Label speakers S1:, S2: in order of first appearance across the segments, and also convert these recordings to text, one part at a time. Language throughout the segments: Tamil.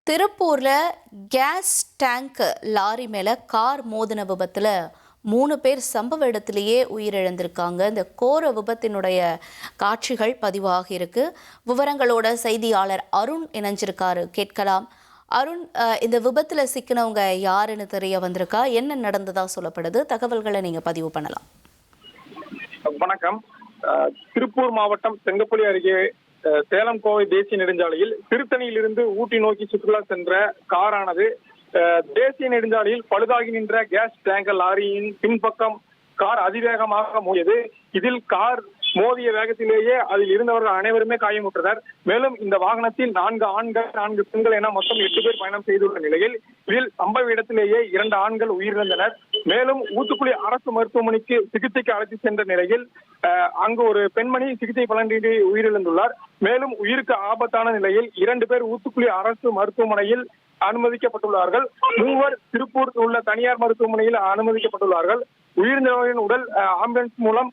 S1: திருப்பூர்ல கேஸ் டேங்க் லாரி மேல கார் மோதின விபத்துல 3 பேர் சம்பவ இடத்திலேயே உயிரிழந்திருக்காங்க. இந்த கோர விபத்தினுடைய காட்சிகள் பதிவாகி இருக்கு. விவரங்களோட செய்தியாளர் அருண் இணைஞ்சிருக்காரு, கேட்கலாம். அருண், இந்த விபத்துல சிக்கினவங்க யாருன்னு தெரிய வந்திருக்கா? என்ன நடந்ததா சொல்லப்படுது? தகவல்களை நீங்க பதிவு பண்ணலாம்.
S2: வணக்கம். திருப்பூர் மாவட்டம் செங்கப்பள்ளி அருகே சேலம் கோவை தேசிய நெடுஞ்சாலையில் திருத்தணியிலிருந்து ஊட்டி நோக்கி சுற்றுலா சென்ற காரானது தேசிய நெடுஞ்சாலையில் பழுதாகி நின்ற கேஸ் டேங்கர் லாரியின் பின்பக்கம் கார் அதிவேகமாக மோதியது. இதில் கார் மோதிய வேகத்திலேயே அதில் இருந்தவர்கள் அனைவருமே காயமுற்றனர். மேலும் இந்த வாகனத்தில் 4 ஆண்கள் 4 பெண்கள் என மொத்தம் 8 பேர் பயணம் செய்துள்ள நிலையில் இதில் சம்பவ இடத்திலேயே 2 ஆண்கள் உயிரிழந்தனர். மேலும் ஊத்துக்குளி அரசு மருத்துவமனைக்கு சிகிச்சைக்கு அழைத்து சென்ற நிலையில் அங்கு ஒரு பெண்மணி சிகிச்சை பலனின்றி உயிரிழந்துள்ளார். மேலும் உயிருக்கு ஆபத்தான நிலையில் 2 பேர் ஊத்துக்குளி அரசு மருத்துவமனையில் அனுமதிக்கப்பட்டுள்ளார்கள். 3 திருப்பூர் உள்ள தனியார் மருத்துவமனையில் அனுமதிக்கப்பட்டுள்ளார்கள். உயிரிழந்தவர்களின் உடல் ஆம்புலன்ஸ் மூலம்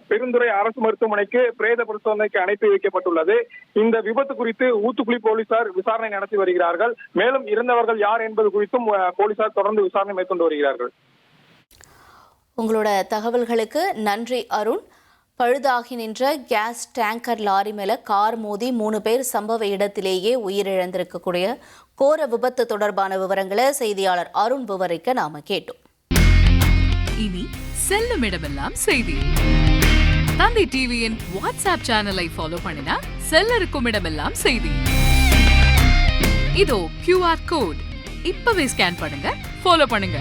S2: பெருந்துறை அரசு மருத்துவமனைக்கு பிரேத பரிசோதனைக்கு அனுப்பி வைக்கப்பட்டுள்ளது. இந்த விபத்து குறித்து ஊத்துக்குளி போலீசார் விசாரணை நடத்தி வருகிறார்கள். மேலும் இறந்தவர்கள் யார் என்பது குறித்தும் போலீசார் தொடர்ந்து விசாரணை மேற்கொண்டு வருகிறார்கள்.
S1: உங்களோட தகவல்களுக்கு நன்றி அருண். பழுதாகி நின்ற கேஸ் டேங்கர் லாரி மேல கார் மோதி 3 பேர் சம்பவ இடத்திலேயே உயிரிழந்திருக்கக்கூடிய கோர விபத்து தொடர்பான விவரங்களை செய்தியாளர் அருண் விவரிக்க நாம கேட்டோம்.
S3: இனி செல்லும் இடமெல்லாம் செய்தி. தந்தி டிவியின் வாட்ஸ்அப் சேனலை ஃபாலோ பண்ணினா செல்ல இருக்கும் இடமெல்லாம் செய்தி. இதோ QR கோட் இப்பவே ஸ்கேன் பண்ணுங்க, ஃபாலோ பண்ணுங்க.